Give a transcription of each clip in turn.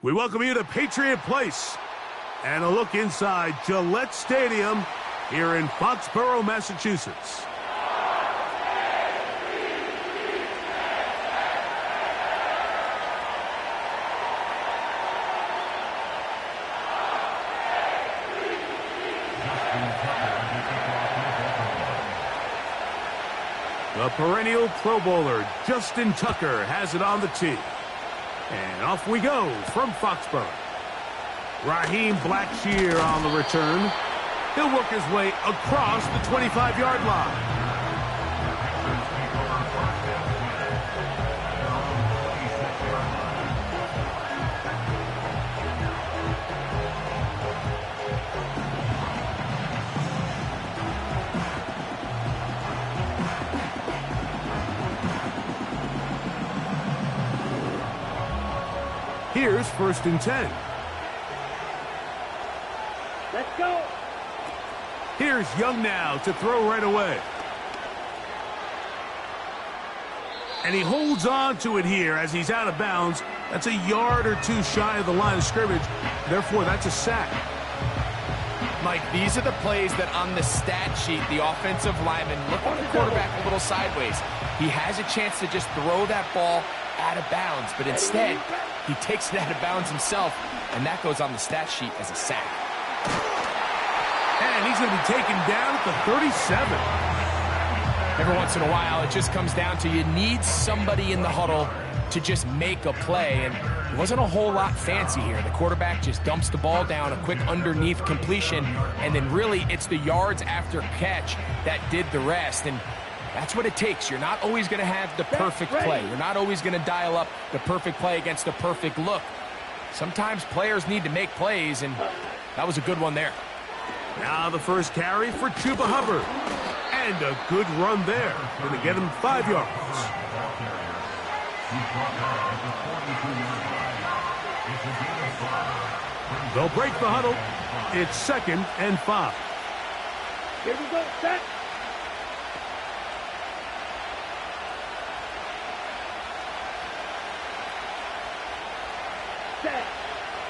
We welcome you to Patriot Place and a look inside Gillette Stadium here in Foxborough, Massachusetts. The perennial Pro Bowler, Justin Tucker, has it on the tee. And off we go from Foxborough. Raheem Blackshear on the return. He'll work his way across the 25-yard line. Here's 1st and 10. Let's go. Here's Young now to throw right away. And he holds on to it here as he's out of bounds. That's a yard or two shy of the line of scrimmage. Therefore, that's a sack. Mike, these are the plays that on the stat sheet, the offensive lineman look at the quarterback a little sideways. He has a chance to just throw that ball out of bounds, but instead, he takes it out of bounds himself, and that goes on the stat sheet as a sack. And he's going to be taken down at the 37. Every once in a while, it just comes down to you need somebody in the huddle to just make a play, and it wasn't a whole lot fancy here. The quarterback just dumps the ball down, a quick underneath completion, and then really it's the yards after catch that did the rest, and that's what it takes. You're not always going to have the perfect play. You're not always going to dial up the perfect play against the perfect look. Sometimes players need to make plays, and that was a good one there. Now the first carry for Chuba Hubbard. And a good run there. Going to get him 5 yards. They'll break the huddle. It's 2nd and 5. Here we go, set.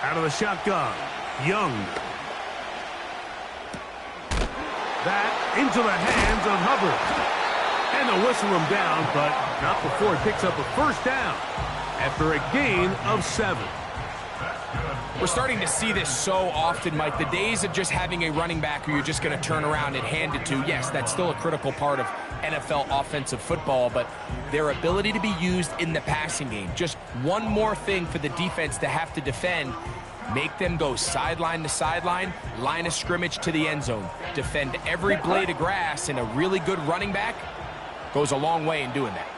Out of the shotgun, Young. That into the hands of Hubbard. And they'll whistle him down, but not before he picks up a 1st down after a gain of 7. We're starting to see this so often, Mike. The days of just having a running back who you're just going to turn around and hand it to, yes, that's still a critical part of NFL offensive football, but their ability to be used in the passing game, just one more thing for the defense to have to defend, make them go sideline to sideline, line of scrimmage to the end zone, defend every blade of grass, and a really good running back goes a long way in doing that.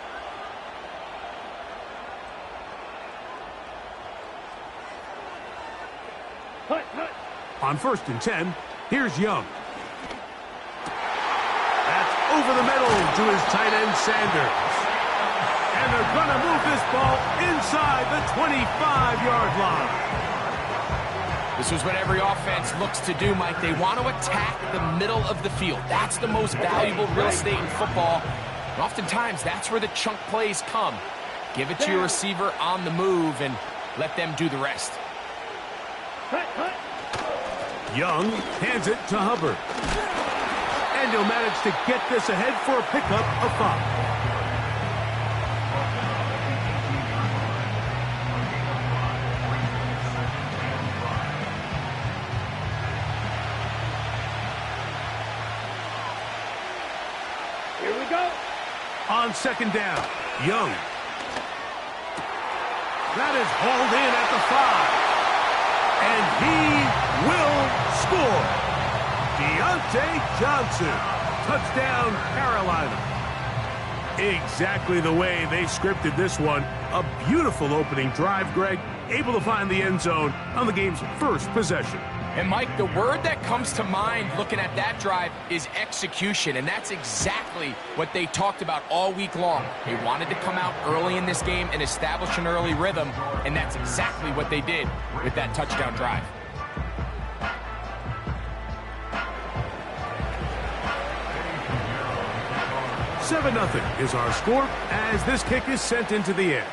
On 1st and 10, here's Young. That's over the middle to his tight end, Sanders. And they're going to move this ball inside the 25-yard line. This is what every offense looks to do, Mike. They want to attack the middle of the field. That's the most valuable real estate in football. And oftentimes, that's where the chunk plays come. Give it to your receiver on the move and let them do the rest. Young hands it to Hubbard. And he'll manage to get this ahead for a pickup of 5. Here we go. On 2nd down, Young. That is hauled in at the 5. And he will score. Deontay Johnson. Touchdown, Carolina. Exactly the way they scripted this one. A beautiful opening drive, Greg. Able to find the end zone on the game's first possession. And, Mike, the word that comes to mind looking at that drive is execution, and that's exactly what they talked about all week long. They wanted to come out early in this game and establish an early rhythm, and that's exactly what they did with that touchdown drive. Seven 7-0 is our score as this kick is sent into the air.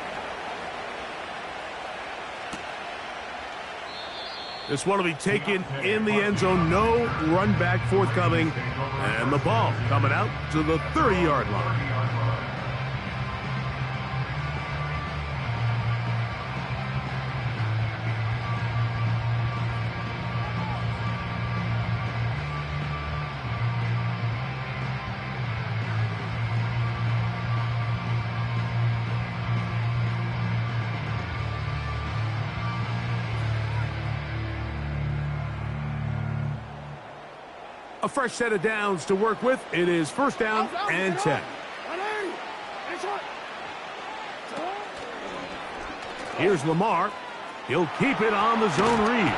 This one will be taken in the end zone. No run back forthcoming. And the ball coming out to the 30-yard line. A fresh set of downs to work with. It is first down and 10. Here's Lamar. He'll keep it on the zone read.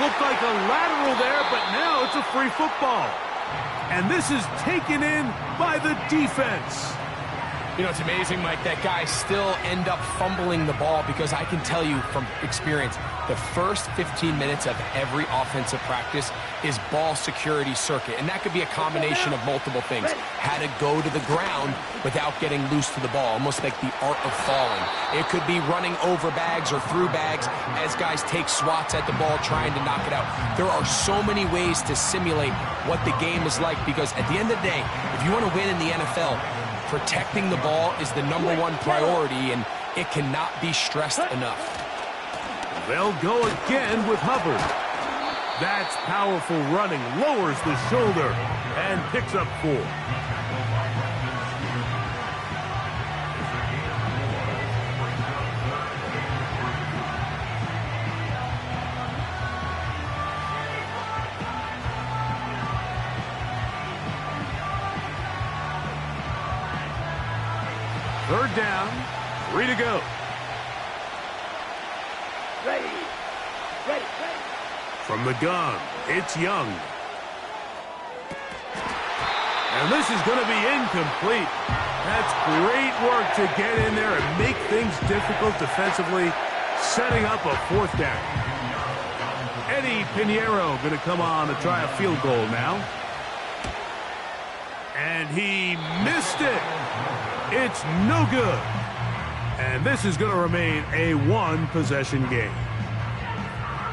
Looked like a lateral there, but now it's a free football. And this is taken in by the defense. You know, it's amazing, Mike, that guys still end up fumbling the ball, because I can tell you from experience, the first 15 minutes of every offensive practice is ball security circuit. And that could be a combination of multiple things. How to go to the ground without getting loose to the ball, almost like the art of falling. It could be running over bags or through bags as guys take swats at the ball trying to knock it out. There are so many ways to simulate what the game is like, because at the end of the day, if you want to win in the NFL, protecting the ball is the #1 priority, and it cannot be stressed enough. They'll go again with Hubbard. That's powerful running, lowers the shoulder, and picks up 4. Third down, 3 to go. Ready. From the gun, it's Young. And this is going to be incomplete. That's great work to get in there and make things difficult defensively, setting up a 4th down. Eddie Pinheiro going to come on to try a field goal now. And he missed it. It's no good. And this is going to remain a 1-possession game.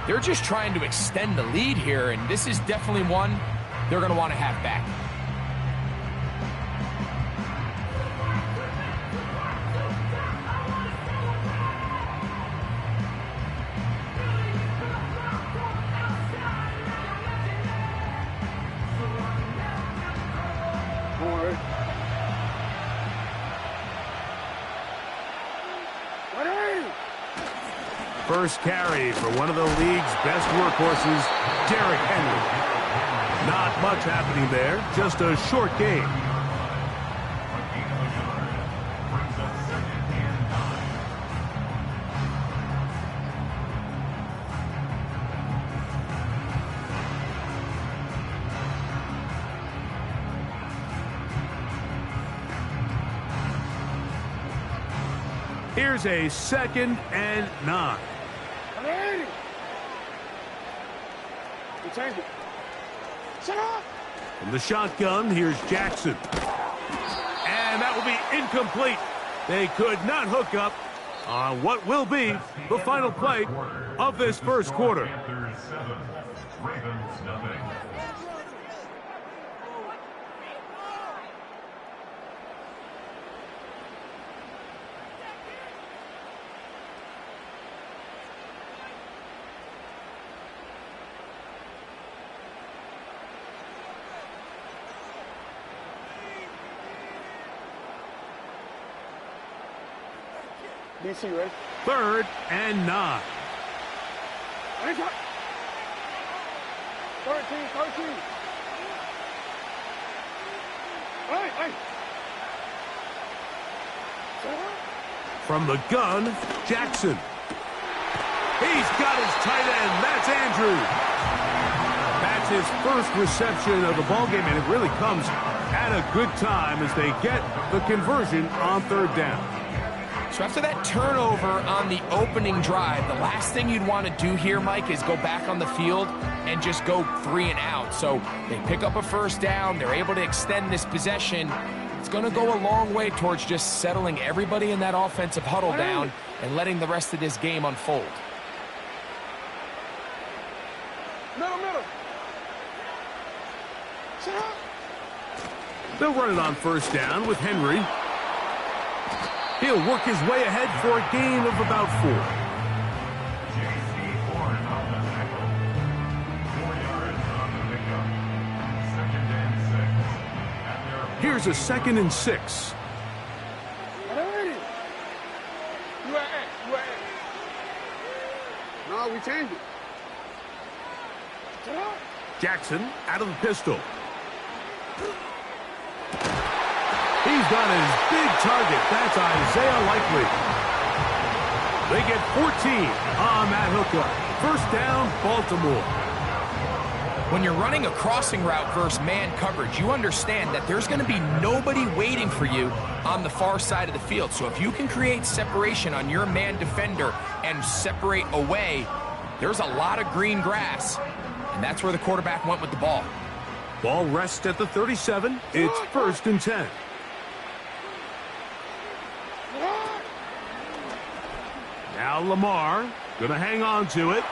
They're just trying to extend the lead here, and this is definitely one they're going to want to have back. First carry for one of the league's best workhorses, Derrick Henry. Not much happening there, just a short game. Here's a 2nd and 9. From the shotgun, here's Jackson. And that will be incomplete. They could not hook up on what will be the final play of this first quarter. Third and 9. 13. From the gun, Jackson. He's got his tight end. That's Andrews. That's his first reception of the ballgame, and it really comes at a good time as they get the conversion on 3rd down. So after that turnover on the opening drive, the last thing you'd want to do here, Mike, is go back on the field and just go 3 and out. So they pick up a first down. They're able to extend this possession. It's going to go a long way towards just settling everybody in that offensive huddle down and letting the rest of this game unfold. They'll run it on first down with Henry. He'll work his way ahead for a gain of about 4. Here's a 2nd and 6. No, we changed it. Jackson out of the pistol. He's got his big target. That's Isaiah Likely. They get 14 on that hookup. First down, Baltimore. When you're running a crossing route versus man coverage, you understand that there's going to be nobody waiting for you on the far side of the field. So if you can create separation on your man defender and separate away, there's a lot of green grass. And that's where the quarterback went with the ball. Ball rests at the 37. It's 1st and 10. Now Lamar gonna hang on to it.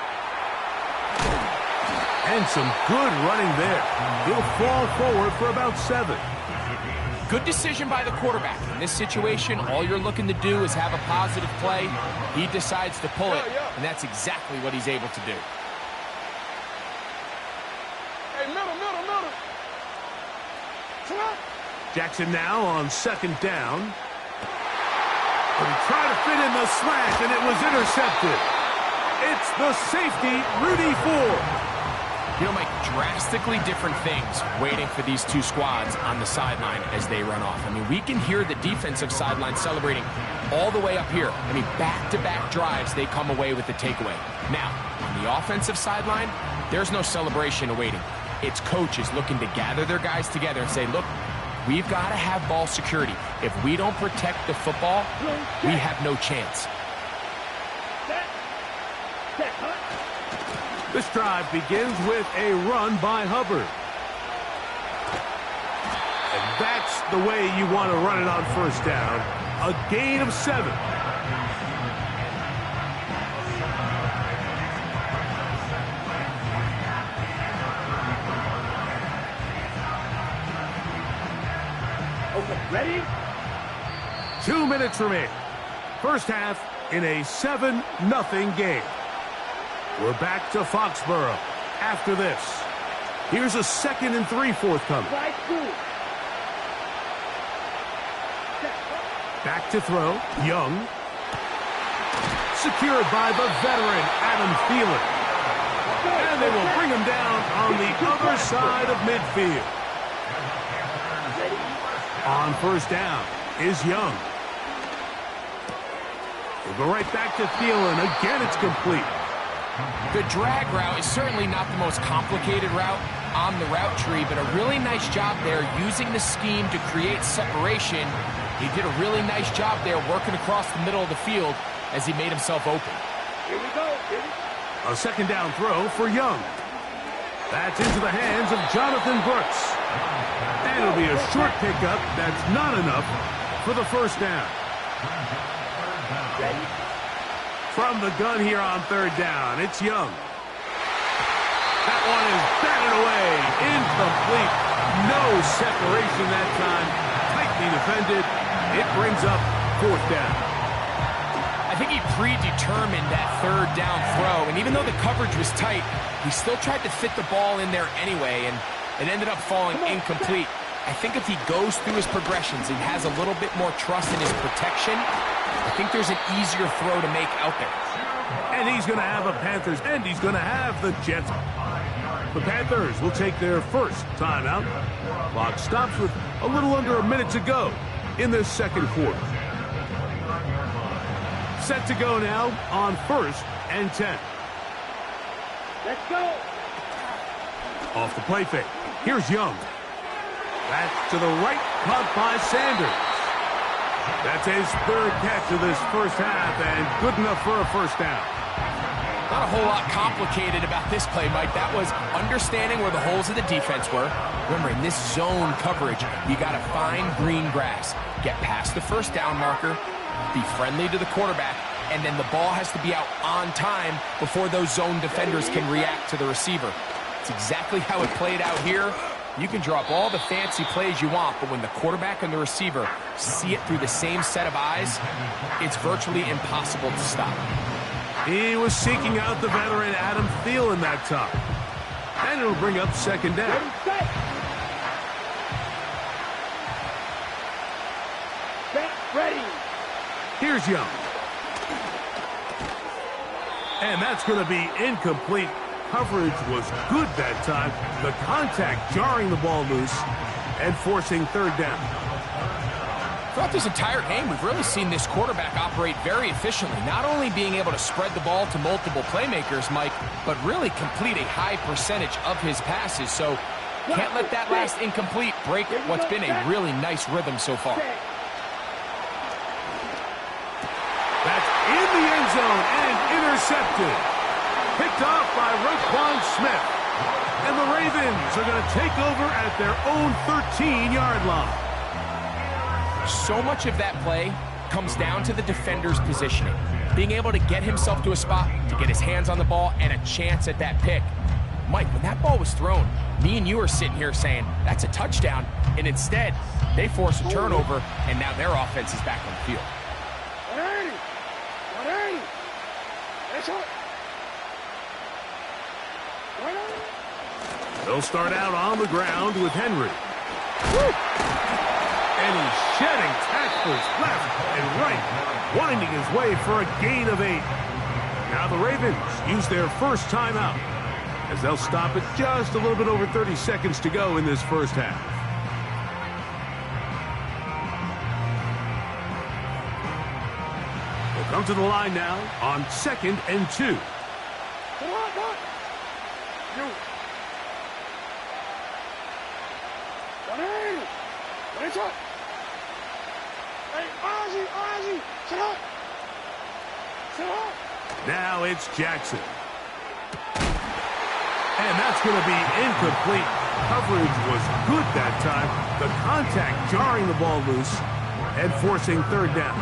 And some good running there. He'll fall forward for about 7. Good decision by the quarterback. In this situation, all you're looking to do is have a positive play. He decides to pull it, and that's exactly what he's able to do. Hey, middle. Jackson now on 2nd down. But he tried to fit in the slant, and it was intercepted. It's the safety, Rudy Ford. You know, Mike, drastically different things waiting for these two squads on the sideline as they run off. I mean, we can hear the defensive sideline celebrating all the way up here. I mean, back-to-back drives, they come away with the takeaway. Now, on the offensive sideline, there's no celebration awaiting. It's coaches looking to gather their guys together and say, look, we've got to have ball security. If we don't protect the football, we have no chance. This drive begins with a run by Hubbard. And that's the way you want to run it on first down. A gain of 7. Okay, ready? 2 minutes remaining. First half in a 7-0 game. We're back to Foxborough after this. Here's a 2nd and 3 forthcoming. Back to throw. Young. Secured by the veteran, Adam Thielen. And they will bring him down on the other side of midfield. On first down is Young. We'll go right back to Thielen. Again, it's complete. The drag route is certainly not the most complicated route on the route tree, but a really nice job there using the scheme to create separation. He did a really nice job there working across the middle of the field as he made himself open. Here we go. A 2nd down throw for Young. That's into the hands of Jonathan Brooks. And it'll be a short pickup. That's not enough for the first down. Ready? From the gun here on 3rd down, it's Young. That one is batted away. Incomplete. No separation that time. Tightly defended. It brings up 4th down. I think he predetermined that 3rd down throw, and even though the coverage was tight, he still tried to fit the ball in there anyway, and it ended up falling incomplete. I think if he goes through his progressions and has a little bit more trust in his protection, I think there's an easier throw to make out there. And he's going to have the Panthers, and he's going to have the Jets. The Panthers will take their first timeout. Clock stops with a little under a minute to go in this 2nd quarter. Set to go now on 1st and 10. Let's go. Off the play fake. Here's Young. That's to the right, caught by Sanders. That's his 3rd catch of this first half, and good enough for a first down. Not a whole lot complicated about this play, Mike. That was understanding where the holes of the defense were. Remember, in this zone coverage, you got to find green grass. Get past the first down marker, be friendly to the quarterback, and then the ball has to be out on time before those zone defenders can react to the receiver. It's exactly how it played out here. You can drop all the fancy plays you want, but when the quarterback and the receiver see it through the same set of eyes, it's virtually impossible to stop. He was seeking out the veteran Adam Thielen that time. And it'll bring up second down. Ready. Here's Young. And that's going to be incomplete. Coverage was good that time. The contact jarring the ball loose and forcing third down. Throughout this entire game, we've really seen this quarterback operate very efficiently, not only being able to spread the ball to multiple playmakers, Mike, but really complete a high percentage of his passes. So can't let that last incomplete break what's been a really nice rhythm so far. That's in the end zone and intercepted. Picked off by Roquan Smith. And the Ravens are going to take over at their own 13-yard line. So much of that play comes down to the defender's positioning. Being able to get himself to a spot, to get his hands on the ball, and a chance at that pick. Mike, when that ball was thrown, me and you are sitting here saying, that's a touchdown. And instead, they force a turnover, and now their offense is back on the field. They'll start out on the ground with Henry. And he's shedding tackles left and right, winding his way for a gain of 8. Now the Ravens use their first timeout as they'll stop it just a little bit over 30 seconds to go in this first half. They'll come to the line now on 2nd and 2. Come on. You. What is up? Hey, Ozzy, sit up. Now it's Jackson. And that's going to be incomplete. Coverage was good that time. The contact jarring the ball loose and forcing third down.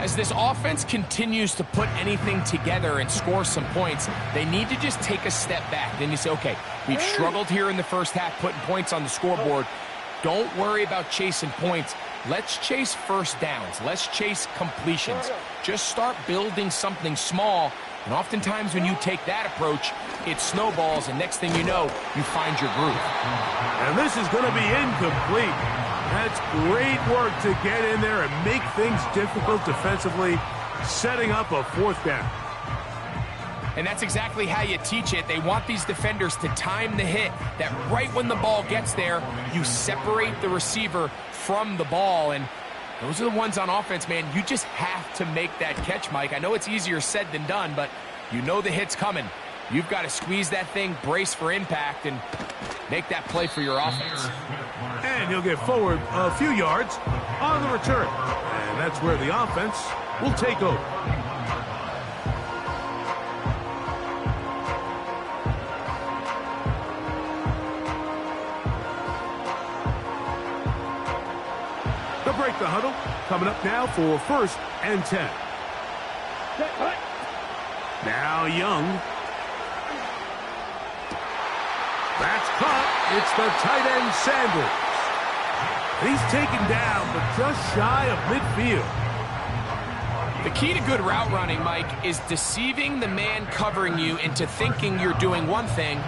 As this offense continues to put anything together and score some points, they need to just take a step back. Then you say, okay, we've struggled here in the first half putting points on the scoreboard. Don't worry about chasing points. Let's chase first downs. Let's chase completions. Just start building something small. And oftentimes when you take that approach, it snowballs, and next thing you know, you find your groove. And this is going to be incomplete. That's great work to get in there and make things difficult defensively, setting up a fourth down. And that's exactly how you teach it. They want these defenders to time the hit, that right when the ball gets there, you separate the receiver from the ball. And those are the ones on offense, man. You just have to make that catch, Mike. I know it's easier said than done, but you know the hit's coming. You've got to squeeze that thing, brace for impact, and make that play for your offense. And he'll get forward a few yards on the return. And that's where the offense will take over. They'll break the huddle. Coming up now for 1st and 10. Now Young. That's caught. It's the tight end Sanders. He's taken down, but just shy of midfield. The key to good route running, Mike, is deceiving the man covering you into thinking you're doing one thing,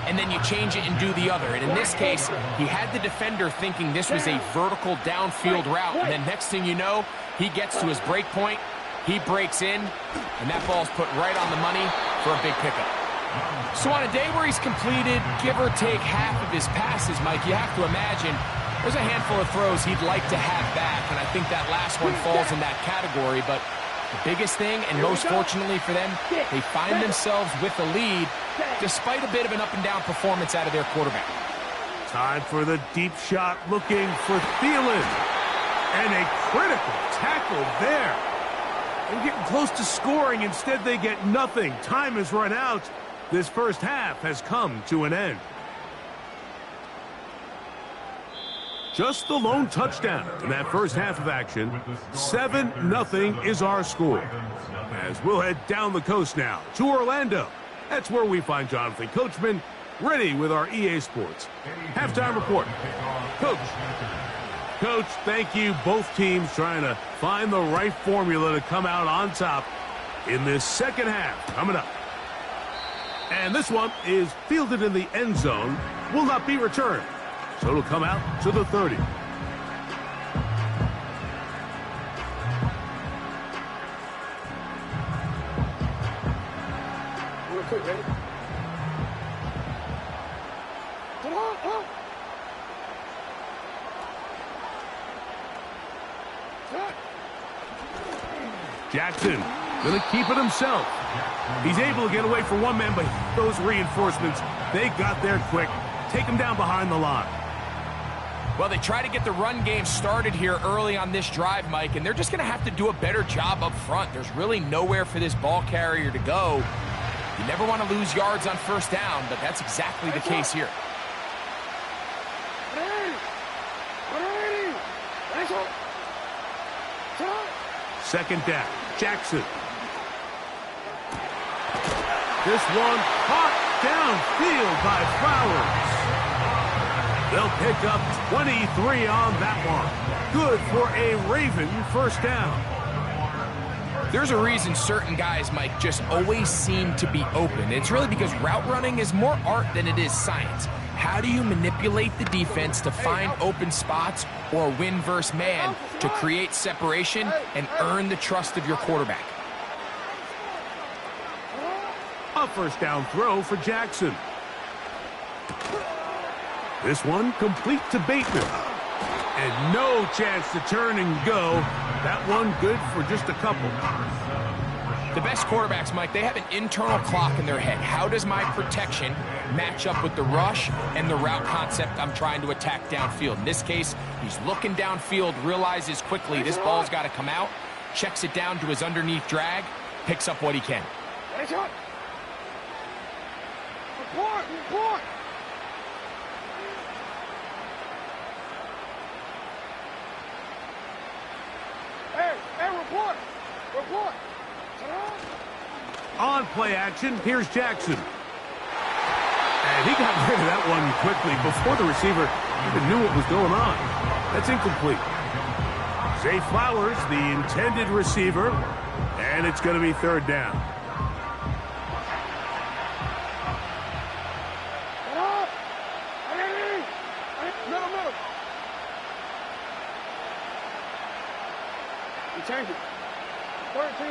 and then you change it and do the other. And in this case, he had the defender thinking this was a vertical downfield route, and then next thing you know, he gets to his break point, he breaks in, and that ball's put right on the money for a big pickup. So on a day where he's completed, give or take half of his passes, Mike, you have to imagine there's a handful of throws he'd like to have back, and I think that last one falls in that category. But the biggest thing, and most fortunately for them, they find themselves with a lead despite a bit of an up-and-down performance out of their quarterback. Time for the deep shot, looking for Thielen. And a critical tackle there. They're getting close to scoring. Instead, they get nothing. Time has run out. This first half has come to an end. Just the lone touchdown in that first half of action. 7-0 is our score. As we'll head down the coast now to Orlando. That's where we find Jonathan Coachman ready with our EA Sports halftime report. Coach, thank you. Both teams trying to find the right formula to come out on top in this second half coming up. And this one is fielded in the end zone, will not be returned. So it'll come out to the 30. Real quick, ready? Come on, come on. Jackson going to keep it himself. He's able to get away from one man, but those reinforcements, they got there quick. Take him down behind the line. Well, they try to get the run game started here early on this drive, Mike, and they're just going to have to do a better job up front. There's really nowhere for this ball carrier to go. You never want to lose yards on first down, but that's exactly the case here. Second down, Jackson. This one caught downfield by Flowers. They'll pick up 23 on that one. Good for a Raven first down. There's a reason certain guys, Mike, just always seem to be open. It's really because route running is more art than it is science. How do you manipulate the defense to find open spots or win versus man to create separation and earn the trust of your quarterback? A first down throw for Jackson. This one complete to Bateman. And no chance to turn and go. That one good for just a couple. The best quarterbacks, Mike, they have an internal clock in their head. How does my protection match up with the rush and the route concept I'm trying to attack downfield? In this case, he's looking downfield, realizes quickly this ball's got to come out, checks it down to his underneath drag, picks up what he can. Report! Hey, report! On play action, here's Jackson. And he got rid of that one quickly before the receiver even knew what was going on. That's incomplete. Zay Flowers, the intended receiver, and it's going to be third down. Change it. 13.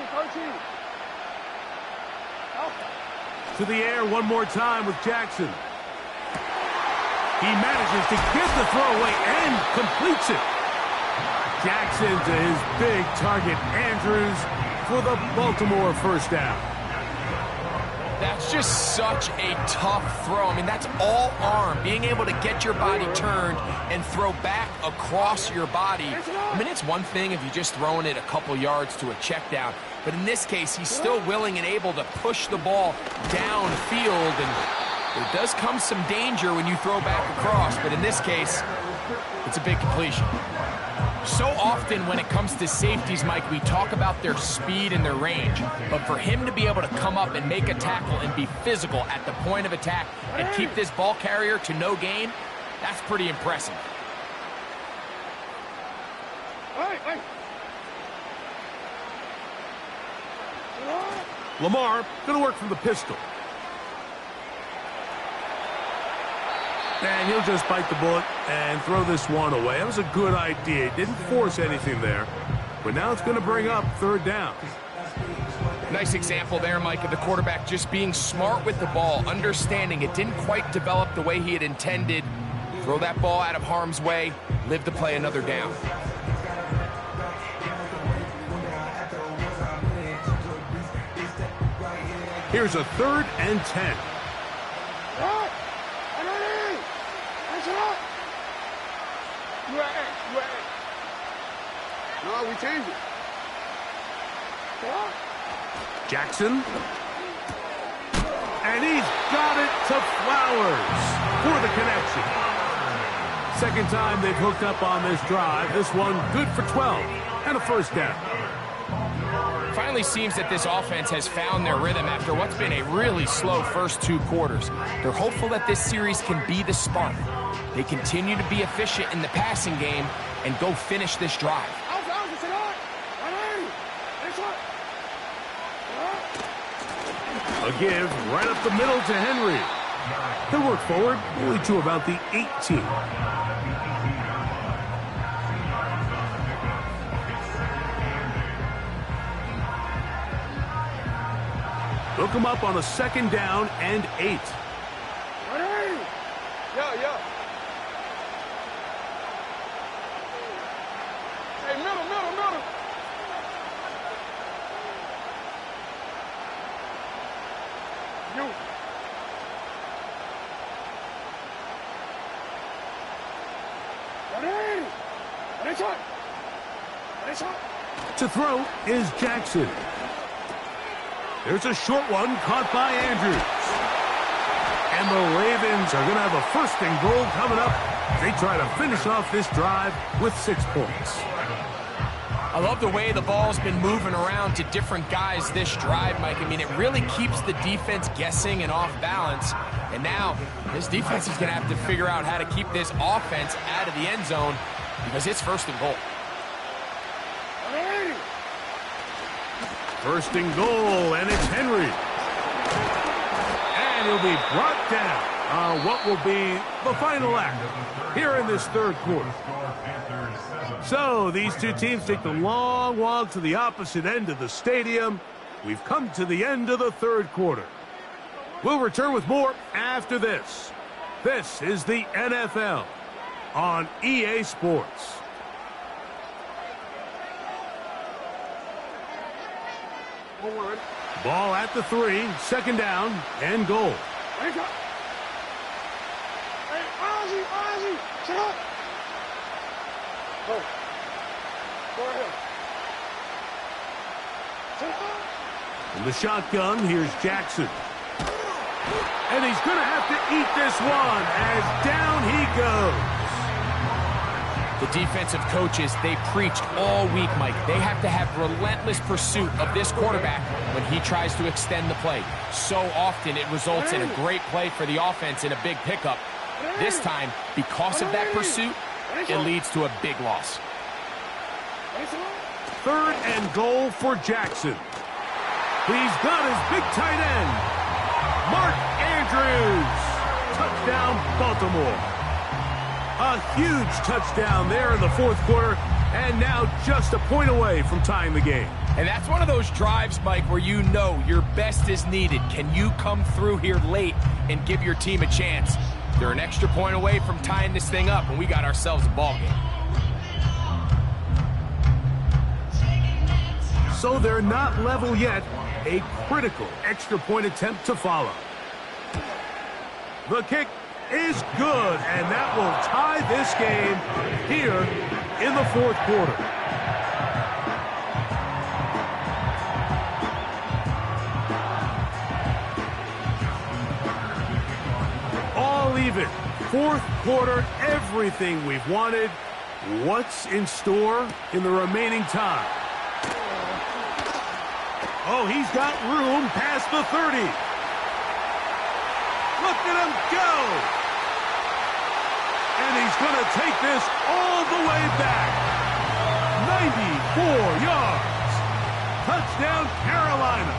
To the air one more time with Jackson. He manages to get the throw away and completes it. Jackson to his big target, Andrews, for the Baltimore first down. That's just such a tough throw. I mean, that's all arm. Being able to get your body turned and throw back across your body. I mean, it's one thing if you're just throwing it a couple yards to a check down. But in this case, he's still willing and able to push the ball downfield. And there does come some danger when you throw back across. But in this case, it's a big completion. So often when it comes to safeties, Mike, we talk about their speed and their range. But for him to be able to come up and make a tackle and be physical at the point of attack and keep this ball carrier to no gain, that's pretty impressive. Hey. Lamar going to work from the pistol. And he'll just bite the bullet and throw this one away. That was a good idea. He didn't force anything there. But now it's going to bring up third down. Nice example there, Mike, of the quarterback just being smart with the ball, understanding it didn't quite develop the way he had intended. Throw that ball out of harm's way, live to play another down. Here's a 3rd and 10. No, we changed it. Jackson. And he's got it to Flowers for the connection. Second time they've hooked up on this drive. This one good for 12 and a first down. finally seems that this offense has found their rhythm after what's been a really slow first 2 quarters. They're hopeful that this series can be the spark. They continue to be efficient in the passing game and go finish this drive. A give right up the middle to Henry. He'll work forward, only to about the 18. Hook him up on a 2nd down and 8. Yeah. Hey, middle. You. To throw is Jackson. There's a short one caught by Andrews. And the Ravens are going to have a 1st and goal coming up. They try to finish off this drive with 6 points. I love the way the ball's been moving around to different guys this drive, Mike. I mean, it really keeps the defense guessing and off balance. And now this defense is going to have to figure out how to keep this offense out of the end zone because it's 1st and goal. 1st and goal, and it's Henry. And he'll be brought down on what will be the final act here in this 3rd quarter. So these 2 teams take the long walk to the opposite end of the stadium. We've come to the end of the 3rd quarter. We'll return with more after this. This is the NFL on EA Sports. Ball at the 3, 2nd down and goal. Hey, Ozzy, sit up. Go ahead. Sit up. In the shotgun, here's Jackson. And he's going to have to eat this one as down he goes. The defensive coaches, they preached all week, Mike. They have to have relentless pursuit of this quarterback when he tries to extend the play. So often it results in a great play for the offense and a big pickup. This time, because of that pursuit, it leads to a big loss. 3rd and goal for Jackson. He's got his big tight end, Mark Andrews. Touchdown, Baltimore. A huge touchdown there in the 4th quarter, and now just a point away from tying the game. And that's one of those drives, Mike, where you know your best is needed. Can you come through here late and give your team a chance? They're an extra point away from tying this thing up, and we got ourselves a ball game. So they're not level yet. A critical extra point attempt to follow. The kick is good, and that will tie this game here in the 4th quarter. All even. 4th quarter, everything we've wanted. What's in store in the remaining time? Oh, he's got room past the 30. Look at him go! And he's going to take this all the way back. 94 yards. Touchdown, Carolina.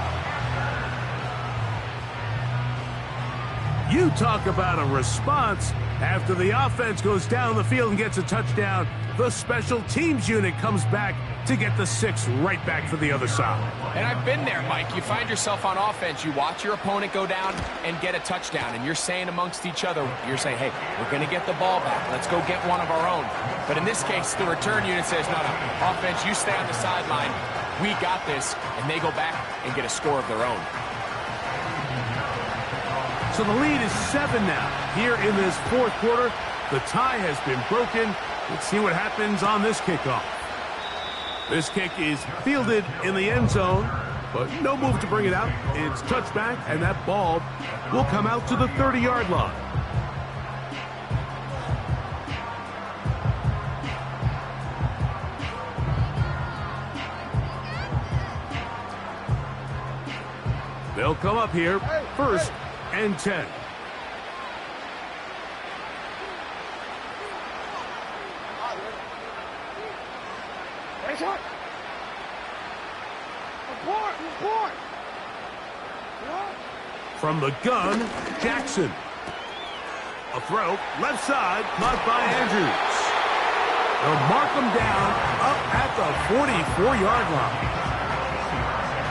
You talk about a response. After the offense goes down the field and gets a touchdown, the special teams unit comes back to get the 6 right back for the other side. And I've been there, Mike. You find yourself on offense, you watch your opponent go down and get a touchdown, and you're saying amongst each other, you're saying, hey, we're going to get the ball back. Let's go get one of our own. But in this case, the return unit says, no, offense, you stay on the sideline. We got this, and they go back and get a score of their own. So the lead is 7 now. Here in this 4th quarter, the tie has been broken. Let's see what happens on this kickoff. This kick is fielded in the end zone, but no move to bring it out. It's touchback, and that ball will come out to the 30-yard line. They'll come up here, first and 10. Report! Report! From the gun, Jackson. A throw, left side, caught by Andrews. They'll mark him down up at the 44-yard line.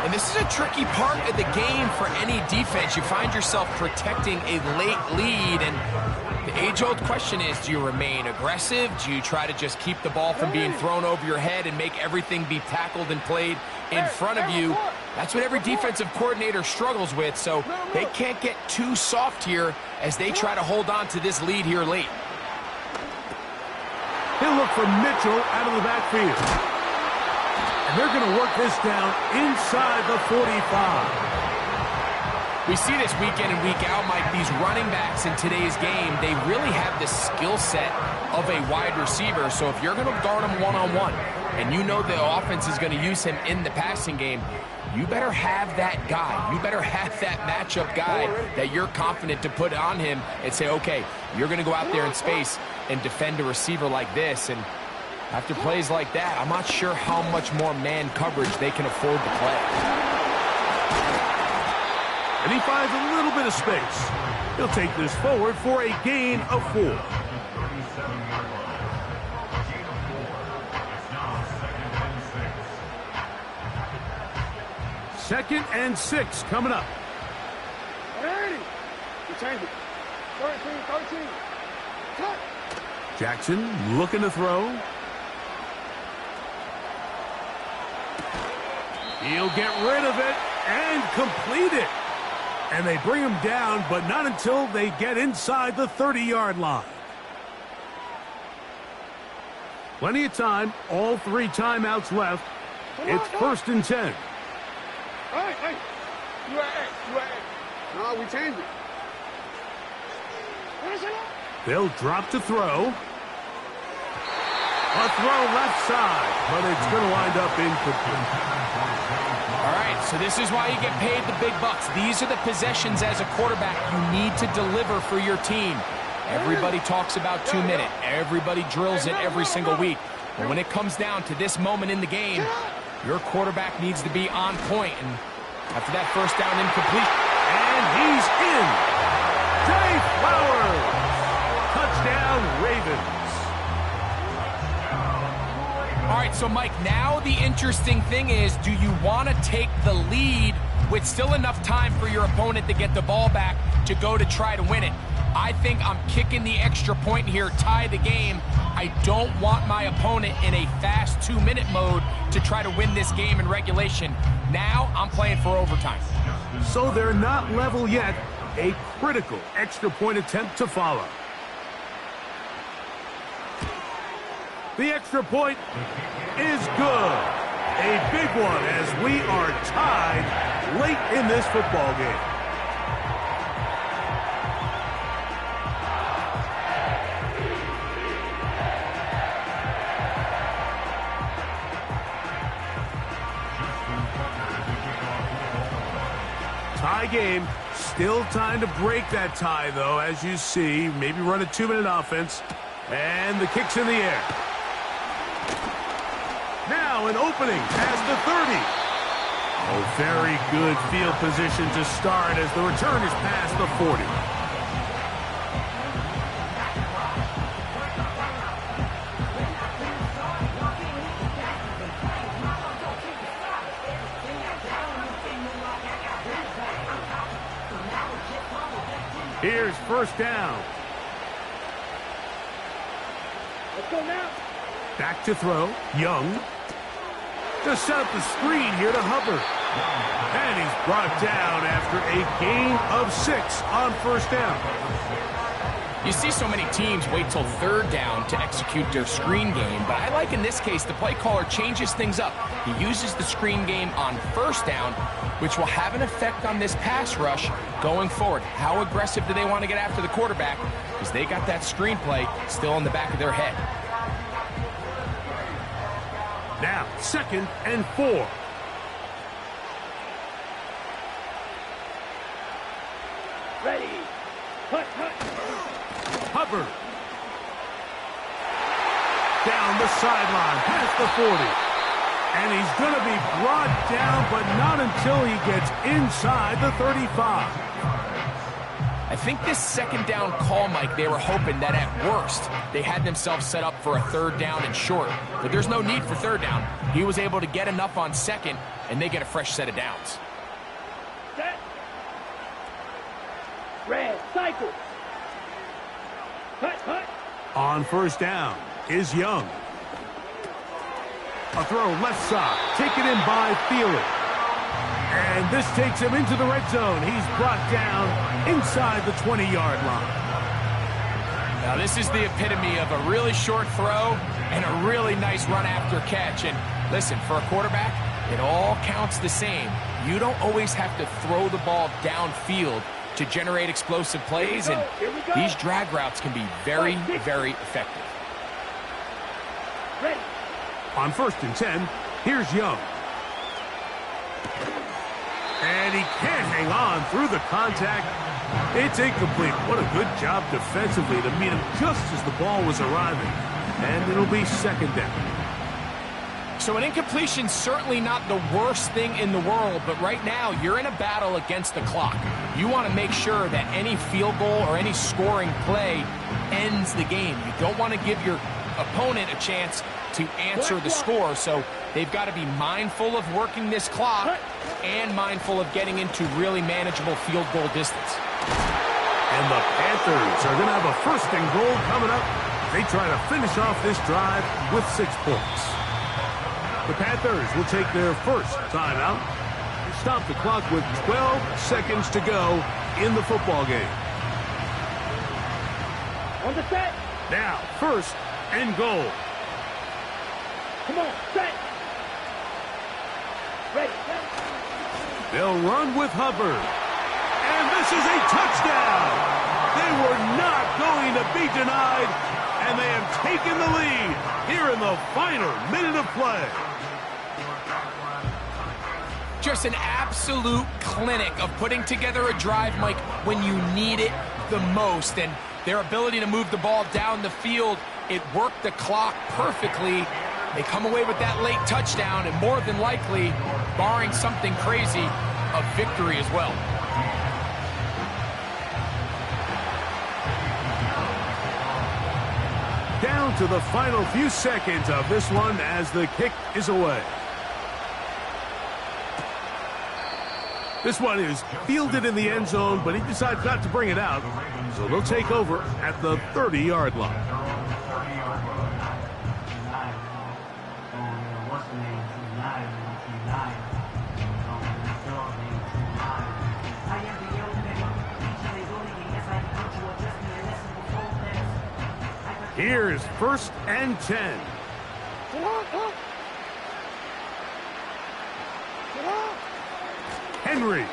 And this is a tricky part of the game for any defense. You find yourself protecting a late lead, and the age-old question is, do you remain aggressive? Do you try to just keep the ball from being thrown over your head and make everything be tackled and played in front of you? That's what every defensive coordinator struggles with, so they can't get too soft here as they try to hold on to this lead here late. He'll look for Mitchell out of the backfield. And they're going to work this down inside the 45. We see this week in and week out, Mike, these running backs in today's game, they really have the skill set of a wide receiver. So if you're going to guard him one-on-one and you know the offense is going to use him in the passing game, you better have that guy. You better have that matchup guy that you're confident to put on him and say, okay, you're going to go out there in space and defend a receiver like this. And after plays like that, I'm not sure how much more man coverage they can afford to play. And he finds a little bit of space. He'll take this forward for a gain of 4. Second and 6 coming up. 30. You change it. 13. Cut. Jackson looking to throw. He'll get rid of it and complete it. And they bring him down, but not until they get inside the 30-yard line. Plenty of time, all 3 timeouts left. It's first and 10. Hey. You at X. No, we changed it. They'll drop to throw. A throw left side, but it's going to wind up incomplete. All right, so this is why you get paid the big bucks. These are the possessions as a quarterback you need to deliver for your team. Everybody talks about 2 minute. Everybody drills it every single week. But when it comes down to this moment in the game, your quarterback needs to be on point. And after that first down incomplete. And he's in. Jay Flowers. Touchdown, Ravens. All right, so Mike, now the interesting thing is, do you want to take the lead with still enough time for your opponent to get the ball back to go to try to win it? I think I'm kicking the extra point here, tie the game. I don't want my opponent in a fast 2-minute mode to try to win this game in regulation. Now I'm playing for overtime. So they're not level yet. A critical extra point attempt to follow. The extra point is good. A big one as we are tied late in this football game. Tie game. Still time to break that tie, though, as you see. Maybe run a 2-minute offense. And the kick's in the air. Now an opening past the 30. Oh, very good field position to start as the return is past the 40. Here's first down. Let's go now. Back to throw. Young. To set up the screen here to Hubbard. And he's brought down after a gain of 6 on first down. You see so many teams wait till third down to execute their screen game, but I like in this case the play caller changes things up. He uses the screen game on first down, which will have an effect on this pass rush going forward. How aggressive do they want to get after the quarterback? Because they got that screen play still in the back of their head. Now, second and 4. sideline, past the 40. And he's going to be brought down, but not until he gets inside the 35. I think this second down call, Mike, they were hoping that at worst they had themselves set up for a third down and short. But there's no need for third down. He was able to get enough on second, and they get a fresh set of downs. Set. Red, cycle. Cut, cut. On first down is Young. A throw left side, taken in by Thielen. And this takes him into the red zone. He's brought down inside the 20-yard line. Now, this is the epitome of a really short throw and a really nice run after catch. And listen, for a quarterback, it all counts the same. You don't always have to throw the ball downfield to generate explosive plays, and these drag routes can be very, very effective. Ready. On first and 10, here's Young. And he can't hang on through the contact. It's incomplete. What a good job defensively to meet him just as the ball was arriving. And it'll be second down. So an incompletion's certainly not the worst thing in the world, but right now you're in a battle against the clock. You want to make sure that any field goal or any scoring play ends the game. You don't want to give your opponent a chance to answer the score, so they've got to be mindful of working this clock and mindful of getting into really manageable field goal distance. And the Panthers are going to have a first and goal coming up. They try to finish off this drive with 6 points. The Panthers will take their first timeout. Stop the clock with 12 seconds to go in the football game. On the set. Now, first and goal. Come on, set. Ready. They'll run with Hubbard. And this is a touchdown. They were not going to be denied, and they have taken the lead here in the final minute of play. Just an absolute clinic of putting together a drive, Mike, when you need it the most. And their ability to move the ball down the field, it worked the clock perfectly. They come away with that late touchdown, and more than likely, barring something crazy, a victory as well. Down to the final few seconds of this one as the kick is away. This one is fielded in the end zone, but he decides not to bring it out. So they'll take over at the 30-yard line. Here's first and 10. Henry.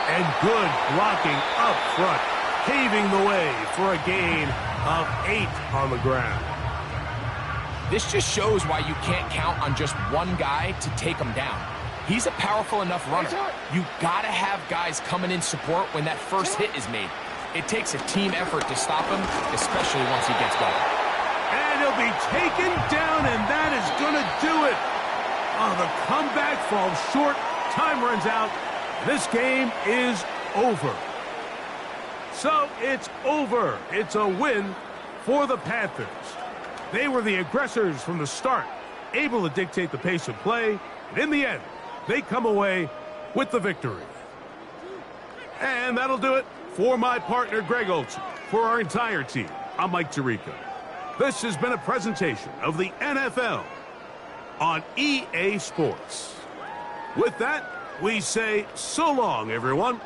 And good blocking up front, paving the way for a gain of 8 on the ground. This just shows why you can't count on just one guy to take him down. He's a powerful enough runner. You gotta have guys coming in support when that first hit is made. It takes a team effort to stop him, especially once he gets going. And he'll be taken down, and that is gonna do it. Oh, the comeback falls short. Time runs out. This game is over. So it's over. It's a win for the Panthers. They were the aggressors from the start, able to dictate the pace of play. And in the end, they come away with the victory. And that'll do it for my partner, Greg Olson. For our entire team, I'm Mike Tirico. This has been a presentation of the NFL on EA Sports. With that, we say so long, everyone.